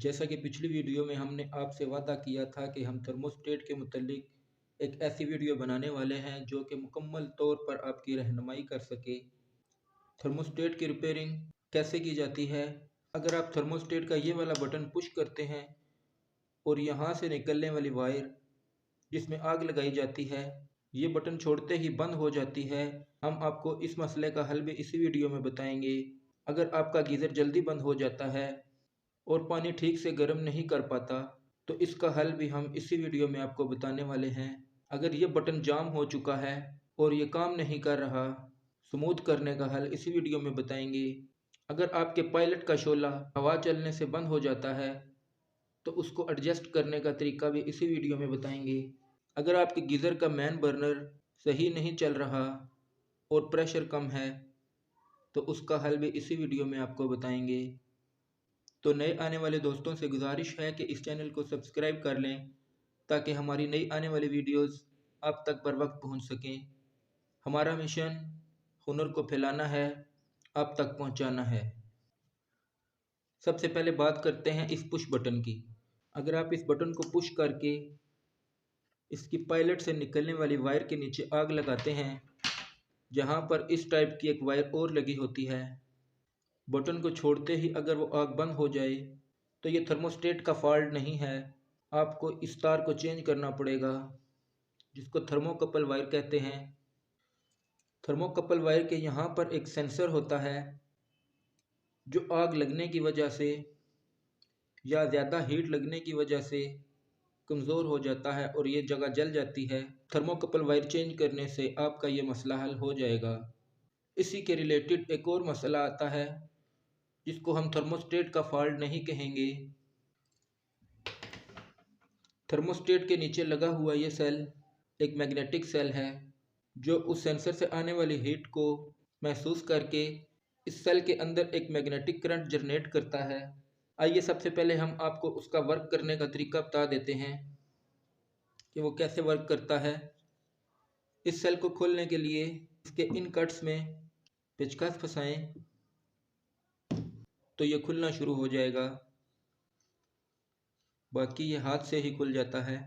जैसा कि पिछली वीडियो में हमने आपसे वादा किया था कि हम थर्मोस्टेट के मुतालिक एक ऐसी वीडियो बनाने वाले हैं जो कि मुकम्मल तौर पर आपकी रहनुमाई कर सके। थर्मोस्टेट की रिपेयरिंग कैसे की जाती है। अगर आप थर्मोस्टेट का ये वाला बटन पुश करते हैं और यहाँ से निकलने वाली वायर जिसमें आग लगाई जाती है, ये बटन छोड़ते ही बंद हो जाती है। हम आपको इस मसले का हल भी इसी वीडियो में बताएंगे। अगर आपका गीज़र जल्दी बंद हो जाता है और पानी ठीक से गर्म नहीं कर पाता तो इसका हल भी हम इसी वीडियो में आपको बताने वाले हैं। अगर ये बटन जाम हो चुका है और ये काम नहीं कर रहा, स्मूथ करने का हल इसी वीडियो में बताएंगे। अगर आपके पायलट का शोला हवा चलने से बंद हो जाता है तो उसको एडजस्ट करने का तरीका भी इसी वीडियो में बताएंगे। अगर आपके गीज़र का मेन बर्नर सही नहीं चल रहा और प्रेशर कम है तो उसका हल भी इसी वीडियो में आपको बताएंगे। तो नए आने वाले दोस्तों से गुजारिश है कि इस चैनल को सब्सक्राइब कर लें ताकि हमारी नई आने वाली वीडियोस आप तक बर वक्त पहुँच सकें। हमारा मिशन हुनर को फैलाना है, आप तक पहुँचाना है। सबसे पहले बात करते हैं इस पुश बटन की। अगर आप इस बटन को पुश करके इसकी पायलट से निकलने वाली वायर के नीचे आग लगाते हैं, जहाँ पर इस टाइप की एक वायर और लगी होती है, बटन को छोड़ते ही अगर वो आग बंद हो जाए तो ये थर्मोस्टेट का फॉल्ट नहीं है। आपको इस तार को चेंज करना पड़ेगा जिसको थर्मोकपल वायर कहते हैं। थर्मोकपल वायर के यहाँ पर एक सेंसर होता है जो आग लगने की वजह से या ज़्यादा हीट लगने की वजह से कमज़ोर हो जाता है और ये जगह जल जाती है। थर्मोकपल वायर चेंज करने से आपका ये मसला हल हो जाएगा। इसी के रिलेटेड एक और मसला आता है जिसको हम थर्मोस्टेट का फॉल्ट नहीं कहेंगे। थर्मोस्टेट के नीचे लगा हुआ ये सेल एक मैग्नेटिक सेल है जो उस सेंसर से आने वाली हीट को महसूस करके इस सेल के अंदर एक मैग्नेटिक करंट जनरेट करता है। आइए सबसे पहले हम आपको उसका वर्क करने का तरीका बता देते हैं कि वो कैसे वर्क करता है। इस सेल को खोलने के लिए इसके इन कट्स में पेचकस फंसाएं तो ये खुलना शुरू हो जाएगा, बाकी ये हाथ से ही खुल जाता है।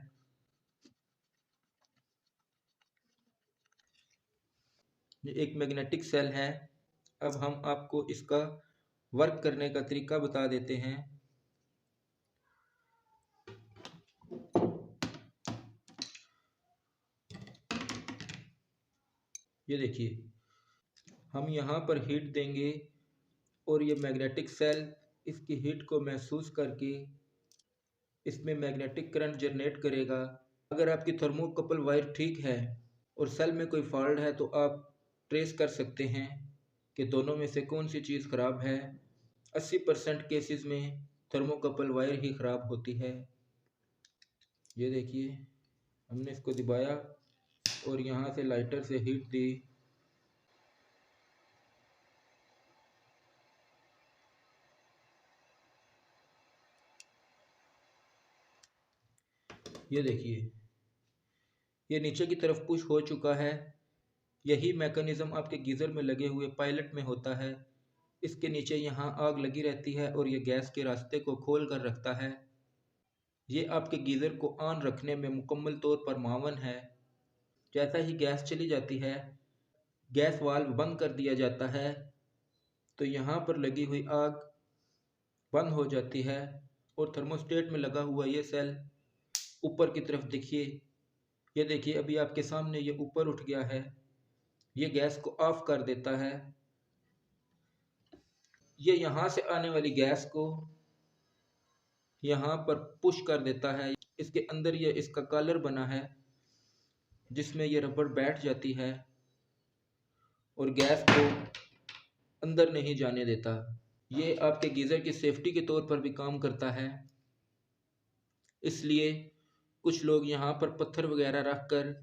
ये एक मैग्नेटिक सेल है। अब हम आपको इसका वर्क करने का तरीका बता देते हैं। ये देखिए, हम यहाँ पर हीट देंगे और ये मैग्नेटिक सेल इसकी हीट को महसूस करके इसमें मैग्नेटिक करंट जनरेट करेगा। अगर आपकी थर्मोकपल वायर ठीक है और सेल में कोई फॉल्ट है तो आप ट्रेस कर सकते हैं कि दोनों में से कौन सी चीज़ ख़राब है। 80% केसेस में थर्मोकपल वायर ही ख़राब होती है। ये देखिए, हमने इसको दबाया और यहाँ से लाइटर से हीट दी। ये देखिए, ये नीचे की तरफ पुश हो चुका है। यही मैकेनिज़्म आपके गीज़र में लगे हुए पायलट में होता है। इसके नीचे यहाँ आग लगी रहती है और ये गैस के रास्ते को खोल कर रखता है। ये आपके गीज़र को ऑन रखने में मुकम्मल तौर पर मावन है। जैसा ही गैस चली जाती है, गैस वाल्व बंद कर दिया जाता है तो यहाँ पर लगी हुई आग बंद हो जाती है और थर्मोस्टेट में लगा हुआ ये सेल ऊपर की तरफ देखिए। ये देखिए, अभी आपके सामने ये ऊपर उठ गया है। ये गैस को ऑफ कर देता है। ये यहाँ से आने वाली गैस को यहाँ पर पुश कर देता है। इसके अंदर ये इसका कॉलर बना है जिसमें ये रबड़ बैठ जाती है और गैस को अंदर नहीं जाने देता। ये आपके गीज़र की सेफ्टी के तौर पर भी काम करता है। इसलिए कुछ लोग यहाँ पर पत्थर वगैरह रख कर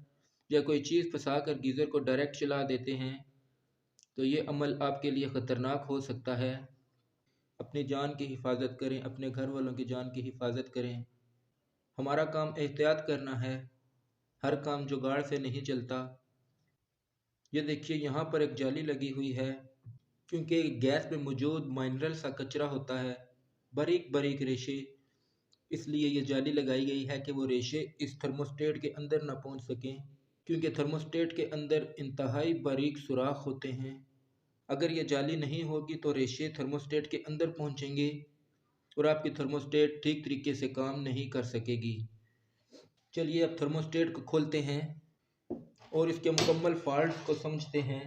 या कोई चीज़ फंसा कर गीज़र को डायरेक्ट चला देते हैं, तो ये अमल आपके लिए ख़तरनाक हो सकता है। अपनी जान की हिफाजत करें, अपने घर वालों की जान की हिफाजत करें। हमारा काम एहतियात करना है, हर काम जुगाड़ से नहीं चलता। ये देखिए, यहाँ पर एक जाली लगी हुई है क्योंकि गैस में मौजूद माइनरल सा कचरा होता है, बारीक बारीक रेशे इसलिए ये जाली लगाई गई है कि वो रेशे इस थर्मोस्टेट के अंदर ना पहुंच सकें, क्योंकि थर्मोस्टेट के अंदर इंतहाई बारीक सुराख होते हैं। अगर ये जाली नहीं होगी तो रेशे थर्मोस्टेट के अंदर पहुंचेंगे और आपकी थर्मोस्टेट ठीक तरीके से काम नहीं कर सकेगी। चलिए अब थर्मोस्टेट को खोलते हैं और इसके मुकम्मल फॉल्ट को समझते हैं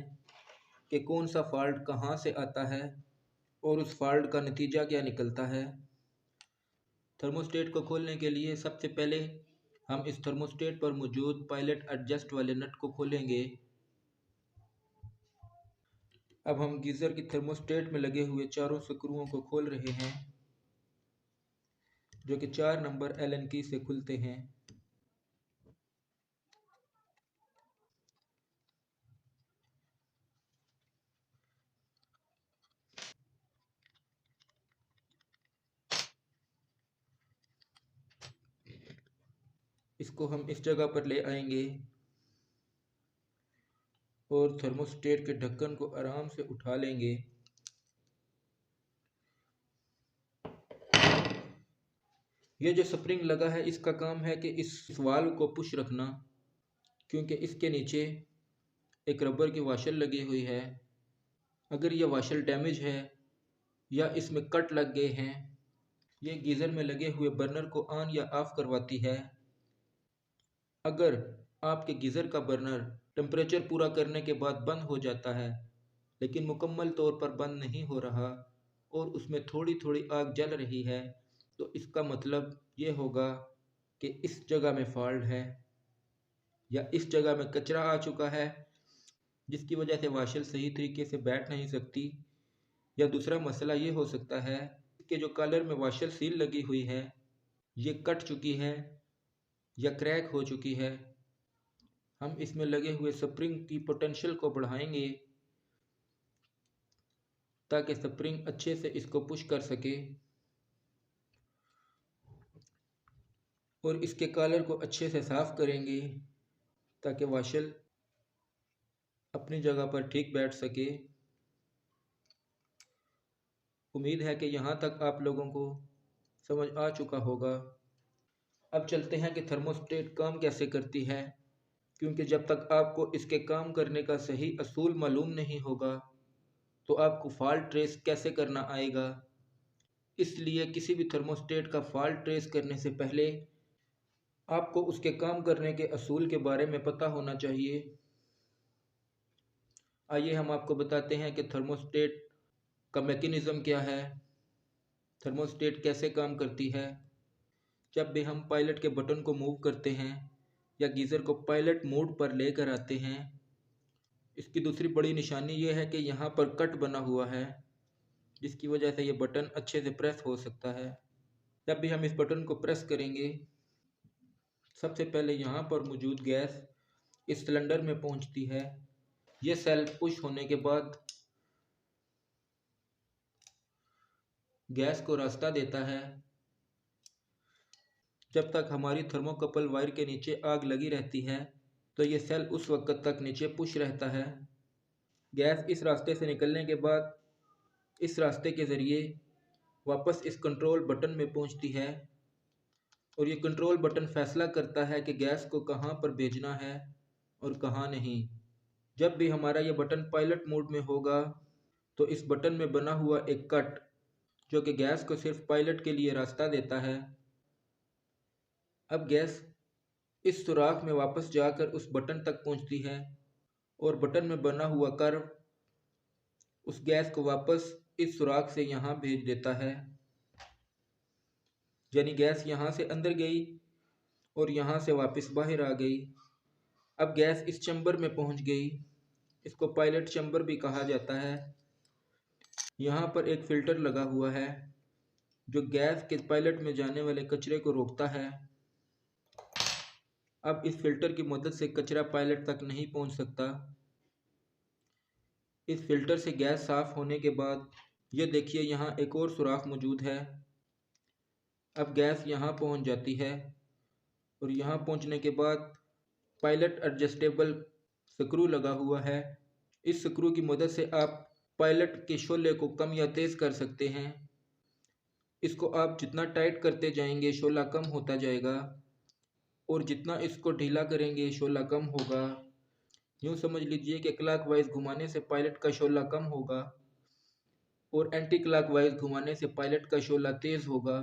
कि कौन सा फॉल्ट कहाँ से आता है और उस फॉल्ट का नतीजा क्या निकलता है। थर्मोस्टेट को खोलने के लिए सबसे पहले हम इस थर्मोस्टेट पर मौजूद पायलट एडजस्ट वाले नट को खोलेंगे। अब हम गीज़र की थर्मोस्टेट में लगे हुए चारों स्क्रूओं को खोल रहे हैं, जो कि 4 नंबर एलन की से खुलते हैं। इसको हम इस जगह पर ले आएंगे और थर्मोस्टेट के ढक्कन को आराम से उठा लेंगे। ये जो स्प्रिंग लगा है इसका काम है कि इस वाल्व को पुश रखना, क्योंकि इसके नीचे एक रबर की वाशर लगी हुई है। अगर यह वाशर डैमेज है या इसमें कट लग गए हैं, ये गीज़र में लगे हुए बर्नर को ऑन या ऑफ करवाती है। अगर आपके गीज़र का बर्नर टेम्परेचर पूरा करने के बाद बंद हो जाता है लेकिन मुकम्मल तौर पर बंद नहीं हो रहा और उसमें थोड़ी थोड़ी आग जल रही है, तो इसका मतलब ये होगा कि इस जगह में फॉल्ट है या इस जगह में कचरा आ चुका है, जिसकी वजह से वाशर सही तरीके से बैठ नहीं सकती। या दूसरा मसला ये हो सकता है कि जो कॉलर में वाशर सील लगी हुई है ये कट चुकी है या क्रैक हो चुकी है। हम इसमें लगे हुए स्प्रिंग की पोटेंशियल को बढ़ाएंगे ताकि स्प्रिंग अच्छे से इसको पुश कर सके और इसके कॉलर को अच्छे से साफ़ करेंगे ताकि वाशर अपनी जगह पर ठीक बैठ सके। उम्मीद है कि यहाँ तक आप लोगों को समझ आ चुका होगा। अब चलते हैं कि थर्मोस्टेट काम कैसे करती है, क्योंकि जब तक आपको इसके काम करने का सही असूल मालूम नहीं होगा तो आपको फॉल्ट ट्रेस कैसे करना आएगा। इसलिए किसी भी थर्मोस्टेट का फॉल्ट ट्रेस करने से पहले आपको उसके काम करने के असूल के बारे में पता होना चाहिए। आइए हम आपको बताते हैं कि थर्मोस्टेट का मैकेनिज़्म क्या है, थर्मोस्टेट कैसे काम करती है। जब भी हम पायलट के बटन को मूव करते हैं या गीज़र को पायलट मोड पर लेकर आते हैं, इसकी दूसरी बड़ी निशानी ये है कि यहाँ पर कट बना हुआ है, जिसकी वजह से ये बटन अच्छे से प्रेस हो सकता है। जब भी हम इस बटन को प्रेस करेंगे, सबसे पहले यहाँ पर मौजूद गैस इस सिलेंडर में पहुँचती है। ये सेल पुश होने के बाद गैस को रास्ता देता है। जब तक हमारी थर्मोकपल वायर के नीचे आग लगी रहती है तो ये सेल उस वक्त तक नीचे पुश रहता है। गैस इस रास्ते से निकलने के बाद इस रास्ते के ज़रिए वापस इस कंट्रोल बटन में पहुंचती है और ये कंट्रोल बटन फैसला करता है कि गैस को कहां पर भेजना है और कहां नहीं। जब भी हमारा ये बटन पायलट मोड में होगा तो इस बटन में बना हुआ एक कट, जो कि गैस को सिर्फ पायलट के लिए रास्ता देता है, अब गैस इस सुराख में वापस जाकर उस बटन तक पहुंचती है और बटन में बना हुआ कर्व उस गैस को वापस इस सुराख से यहाँ भेज देता है। यानी गैस यहाँ से अंदर गई और यहाँ से वापस बाहर आ गई। अब गैस इस चैम्बर में पहुँच गई, इसको पायलट चैम्बर भी कहा जाता है। यहाँ पर एक फ़िल्टर लगा हुआ है जो गैस के पायलट में जाने वाले कचरे को रोकता है। अब इस फिल्टर की मदद से कचरा पायलट तक नहीं पहुँच सकता। इस फिल्टर से गैस साफ़ होने के बाद ये देखिए यहाँ एक और सुराख मौजूद है। अब गैस यहाँ पहुँच जाती है और यहाँ पहुँचने के बाद पायलट एडजस्टेबल स्क्रू लगा हुआ है। इस स्क्रू की मदद से आप पायलट के शोले को कम या तेज़ कर सकते हैं। इसको आप जितना टाइट करते जाएंगे शोला कम होता जाएगा, और जितना इसको ढीला करेंगे शोला कम होगा। यूँ समझ लीजिए कि क्लॉकवाइज घुमाने से पायलट का शोला कम होगा और एंटी क्लॉकवाइज घुमाने से पायलट का शोला तेज़ होगा।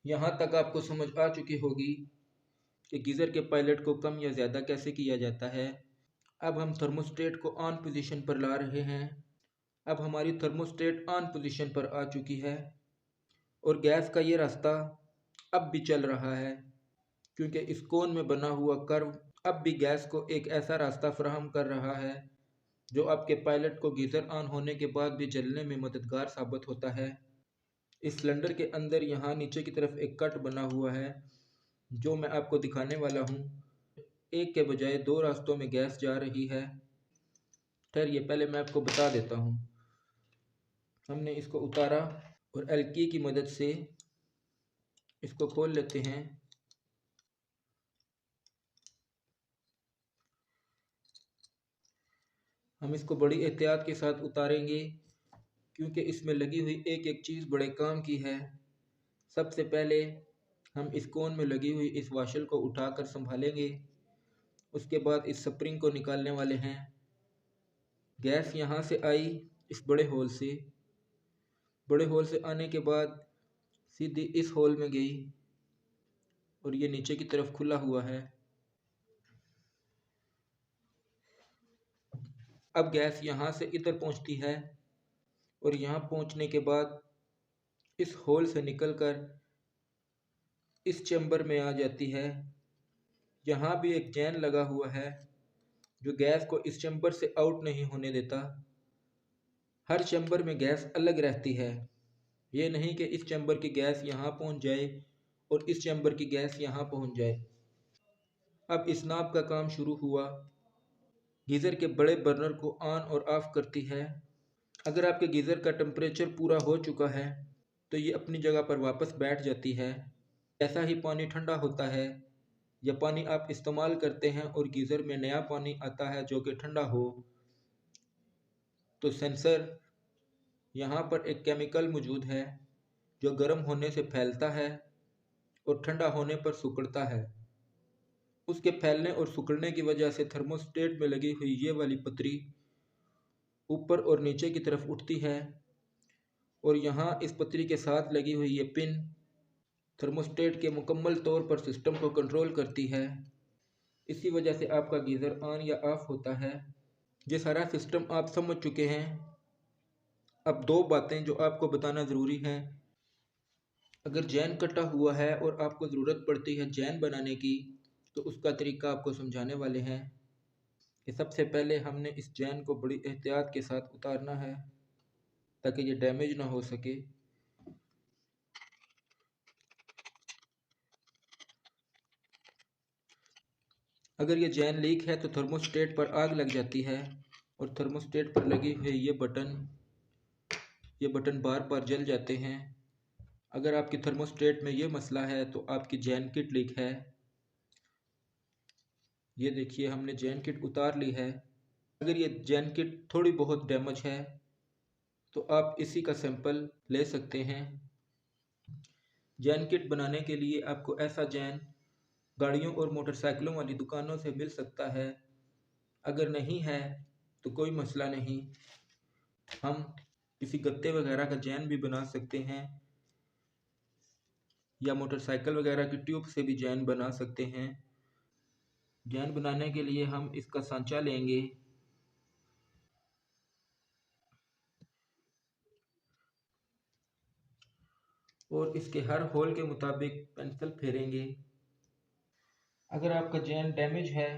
यहाँ तक आपको समझ आ चुकी होगी कि गीज़र के पायलट को कम या ज़्यादा कैसे किया जाता है। अब हम थर्मोस्टेट को ऑन पोजीशन पर ला रहे हैं। अब हमारी थर्मोस्टेट ऑन पोजीशन पर आ चुकी है और गैस का ये रास्ता अब भी चल रहा है, क्योंकि इस कोन में बना हुआ कर्व अब भी गैस को एक ऐसा रास्ता फराहम कर रहा है जो आपके पायलट को गीज़र ऑन होने के बाद भी जलने में मददगार साबित होता है। इस सिलेंडर के अंदर यहाँ नीचे की तरफ एक कट बना हुआ है जो मैं आपको दिखाने वाला हूँ। एक के बजाय दो रास्तों में गैस जा रही है। ठहरिए, पहले मैं आपको बता देता हूँ। हमने इसको उतारा और एलकी की मदद से इसको खोल लेते हैं। हम इसको बड़ी एहतियात के साथ उतारेंगे क्योंकि इसमें लगी हुई एक एक चीज़ बड़े काम की है। सबसे पहले हम इस कोन में लगी हुई इस वाशल को उठाकर संभालेंगे। उसके बाद इस स्प्रिंग को निकालने वाले हैं। गैस यहाँ से आई इस बड़े होल से। बड़े होल से आने के बाद सीधी इस होल में गई और ये नीचे की तरफ खुला हुआ है। अब गैस यहाँ से इधर पहुँचती है और यहाँ पहुँचने के बाद इस होल से निकलकर इस चैम्बर में आ जाती है। यहाँ भी एक चैन लगा हुआ है जो गैस को इस चैम्बर से आउट नहीं होने देता। हर चैम्बर में गैस अलग रहती है। ये नहीं कि इस चैम्बर की गैस यहाँ पहुँच जाए और इस चैम्बर की गैस यहाँ पहुँच जाए। अब इस नाब का काम शुरू हुआ। गीज़र के बड़े बर्नर को ऑन और ऑफ करती है। अगर आपके गीज़र का टेम्परेचर पूरा हो चुका है तो ये अपनी जगह पर वापस बैठ जाती है। ऐसा ही पानी ठंडा होता है या पानी आप इस्तेमाल करते हैं और गीज़र में नया पानी आता है जो कि ठंडा हो, तो सेंसर यहाँ पर एक केमिकल मौजूद है जो गर्म होने से फैलता है और ठंडा होने पर सिकुड़ता है। उसके फैलने और सिकुड़ने की वजह से थर्मोस्टेट में लगी हुई ये वाली पतरी ऊपर और नीचे की तरफ उठती है और यहाँ इस पतरी के साथ लगी हुई ये पिन थर्मोस्टेट के मुकम्मल तौर पर सिस्टम को कंट्रोल करती है। इसी वजह से आपका गीज़र ऑन या ऑफ होता है। ये सारा सिस्टम आप समझ चुके हैं। अब दो बातें जो आपको बताना ज़रूरी हैं। अगर जैन कटा हुआ है और आपको ज़रूरत पड़ती है जैन बनाने की, तो उसका तरीका आपको समझाने वाले हैं कि सबसे पहले हमने इस जैन को बड़ी एहतियात के साथ उतारना है ताकि ये डैमेज ना हो सके। अगर ये जैन लीक है तो थर्मोस्टेट पर आग लग जाती है और थर्मोस्टेट पर लगी हुई ये बटन बार बार जल जाते हैं। अगर आपकी थर्मोस्टेट में ये मसला है तो आपकी जैन किट लीक है। ये देखिए, हमने जैन किट उतार ली है। अगर ये जैन किट थोड़ी बहुत डैमेज है तो आप इसी का सैंपल ले सकते हैं। जैन किट बनाने के लिए आपको ऐसा जैन गाड़ियों और मोटरसाइकिलों वाली दुकानों से मिल सकता है। अगर नहीं है तो कोई मसला नहीं, हम किसी गत्ते वगैरह का जैन भी बना सकते हैं या मोटरसाइकिल वगैरह की ट्यूब से भी जैन बना सकते हैं। जैन बनाने के लिए हम इसका सांचा लेंगे। और इसके हर होल के मुताबिक पेंसिल फेरेंगे। अगर आपका जैन डैमेज है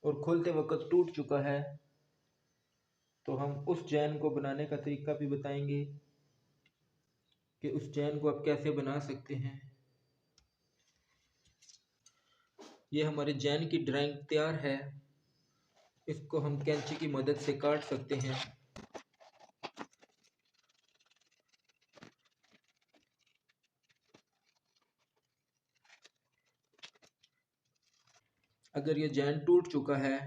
और खोलते वक्त टूट चुका है तो हम उस जैन को बनाने का तरीका भी बताएंगे कि उस जैन को आप कैसे बना सकते हैं। ये हमारे जैन की ड्राइंग तैयार है। इसको हम कैंची की मदद से काट सकते हैं। अगर ये जैन टूट चुका है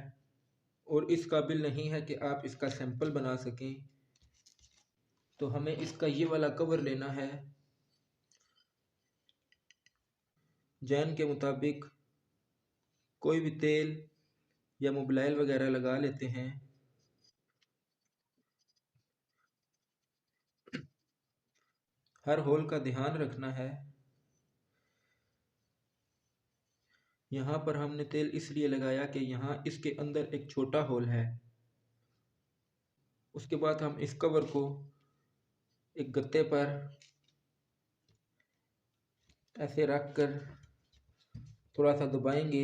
और इस काबिल नहीं है कि आप इसका सैंपल बना सकें तो हमें इसका ये वाला कवर लेना है। जैन के मुताबिक कोई भी तेल या मोबिलाइल वगैरह लगा लेते हैं। हर होल का ध्यान रखना है। यहाँ पर हमने तेल इसलिए लगाया कि यहाँ इसके अंदर एक छोटा होल है। उसके बाद हम इस कवर को एक गत्ते पर ऐसे रख कर थोड़ा सा दबाएंगे।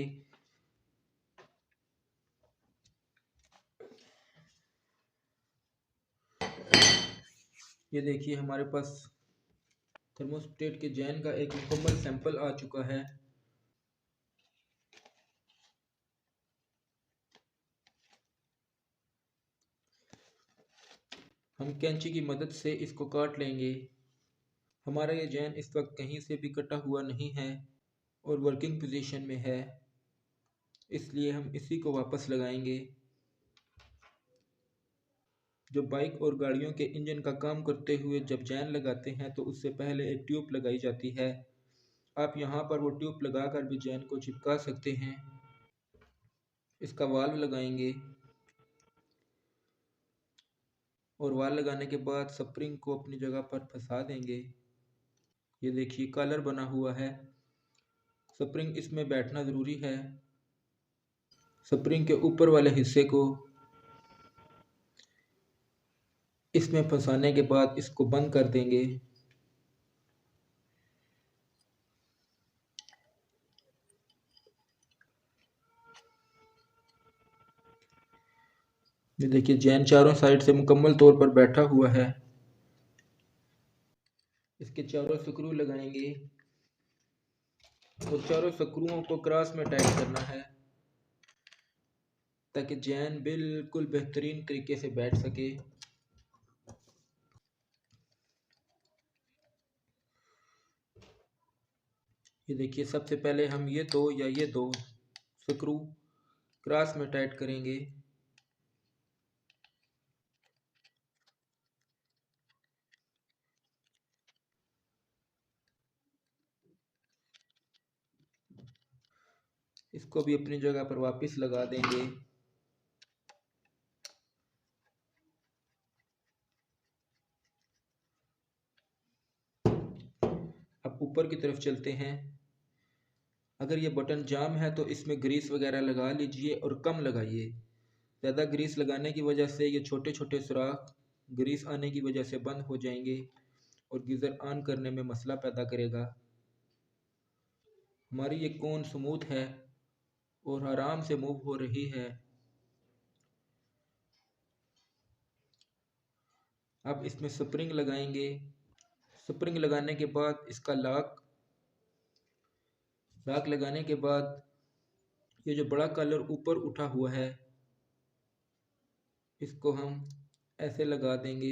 ये देखिए हमारे पास थर्मोस्टेट के जैन का एक मुकम्मल सैंपल आ चुका है। हम कैंची की मदद से इसको काट लेंगे। हमारा ये जैन इस वक्त कहीं से भी कटा हुआ नहीं है और वर्किंग पोजीशन में है, इसलिए हम इसी को वापस लगाएंगे। जो बाइक और गाड़ियों के इंजन का काम करते हुए जब जैन लगाते हैं तो उससे पहले एक ट्यूब लगाई जाती है। आप यहाँ पर वो ट्यूब लगाकर भी जैन को चिपका सकते हैं। इसका वाल्व लगाएंगे और वाल्व लगाने के बाद स्प्रिंग को अपनी जगह पर फंसा देंगे। ये देखिए कॉलर बना हुआ है। स्प्रिंग इसमें बैठना ज़रूरी है। स्प्रिंग के ऊपर वाले हिस्से को इसमें फंसाने के बाद इसको बंद कर देंगे। ये देखिए जैन चारों साइड से मुकम्मल तौर पर बैठा हुआ है। इसके चारों स्क्रू लगाएंगे और चारों स्क्रूओं को क्रॉस में टाइट करना है ताकि जैन बिल्कुल बेहतरीन तरीके से बैठ सके। ये देखिए सबसे पहले हम ये दो स्क्रू क्रॉस में टाइट करेंगे। इसको भी अपनी जगह पर वापस लगा देंगे। अब ऊपर की तरफ चलते हैं। अगर ये बटन जाम है तो इसमें ग्रीस वगैरह लगा लीजिए और कम लगाइए। ज़्यादा ग्रीस लगाने की वजह से ये छोटे छोटे सुराख ग्रीस आने की वजह से बंद हो जाएंगे और गीज़र ऑन करने में मसला पैदा करेगा। हमारी ये कोन स्मूथ है और आराम से मूव हो रही है। अब इसमें स्प्रिंग लगाएंगे। स्प्रिंग लगाने के बाद इसका लॉक लगाने के बाद ये जो बड़ा कलर ऊपर उठा हुआ है इसको हम ऐसे लगा देंगे।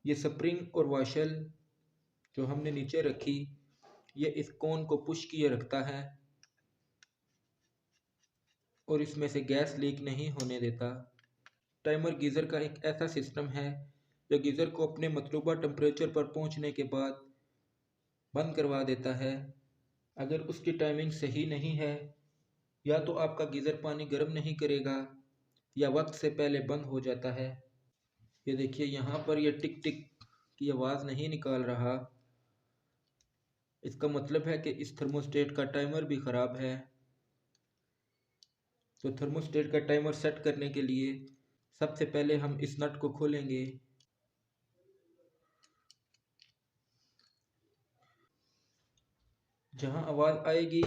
ये स्प्रिंग और वाशल जो हमने नीचे रखी ये इस कोन को पुश किए रखता है और इसमें से गैस लीक नहीं होने देता। टाइमर गीज़र का एक ऐसा सिस्टम है जो गीज़र को अपने मतलूबा टेम्परेचर पर पहुंचने के बाद बंद करवा देता है। अगर उसकी टाइमिंग सही नहीं है या तो आपका गीज़र पानी गर्म नहीं करेगा या वक्त से पहले बंद हो जाता है। ये देखिए यहाँ पर ये टिक टिक की आवाज़ नहीं निकाल रहा। इसका मतलब है कि इस थर्मोस्टेट का टाइमर भी ख़राब है। तो थर्मोस्टेट का टाइमर सेट करने के लिए सबसे पहले हम इस नट को खोलेंगे। जहाँ आवाज़ आएगी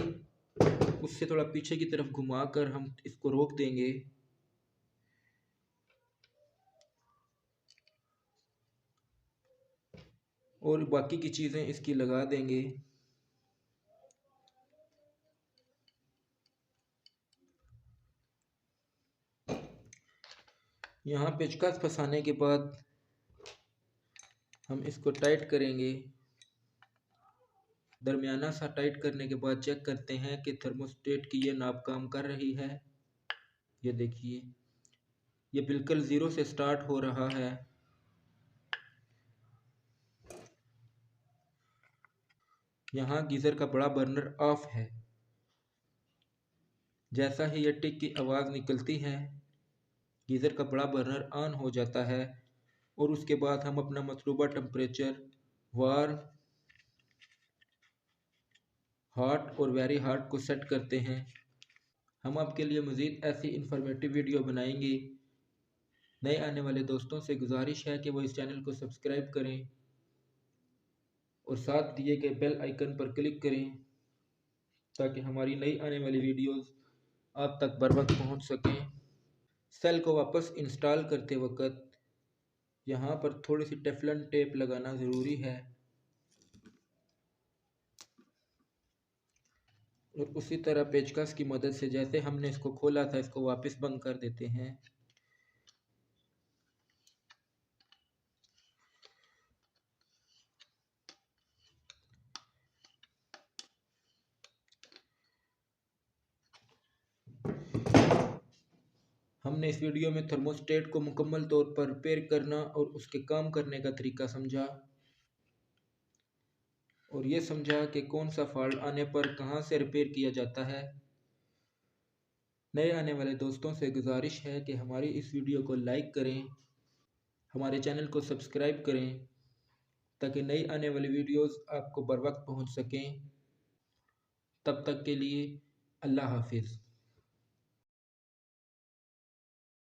उससे थोड़ा पीछे की तरफ घुमाकर हम इसको रोक देंगे। और बाकी की चीज़ें इसकी लगा देंगे। यहाँ पेचकस फंसाने के बाद हम इसको टाइट करेंगे। दरमियाना सा टाइट करने के बाद चेक करते हैं कि थर्मोस्टेट की ये नाप काम कर रही है। ये देखिए ये बिल्कुल ज़ीरो से स्टार्ट हो रहा है। यहाँ गीज़र का बड़ा बर्नर ऑफ है। जैसा ही यह टिक की आवाज़ निकलती है, गीज़र का बड़ा बर्नर ऑन हो जाता है और उसके बाद हम अपना मतलूबा टेम्परेचर वार्म, हॉट और वेरी हॉट को सेट करते हैं। हम आपके लिए मज़ीद ऐसी इंफॉर्मेटिव वीडियो बनाएंगे। नए आने वाले दोस्तों से गुजारिश है कि वो इस चैनल को सब्सक्राइब करें और साथ दिए गए बेल आइकन पर क्लिक करें ताकि हमारी नई आने वाली वीडियोस आप तक बर वक्त पहुँच सकें। सेल को वापस इंस्टॉल करते वक्त यहाँ पर थोड़ी सी टेफलॉन टेप लगाना ज़रूरी है और उसी तरह पेचकस की मदद से जैसे हमने इसको खोला था इसको वापस बंद कर देते हैं। हमने इस वीडियो में थर्मोस्टेट को मुकम्मल तौर पर रिपेयर करना और उसके काम करने का तरीका समझा और ये समझा कि कौन सा फॉल्ट आने पर कहाँ से रिपेयर किया जाता है। नए आने वाले दोस्तों से गुजारिश है कि हमारी इस वीडियो को लाइक करें, हमारे चैनल को सब्सक्राइब करें ताकि नई आने वाली वीडियोस आपको बर वक्त पहुँच सकें। तब तक के लिए अल्लाह हाफिज़।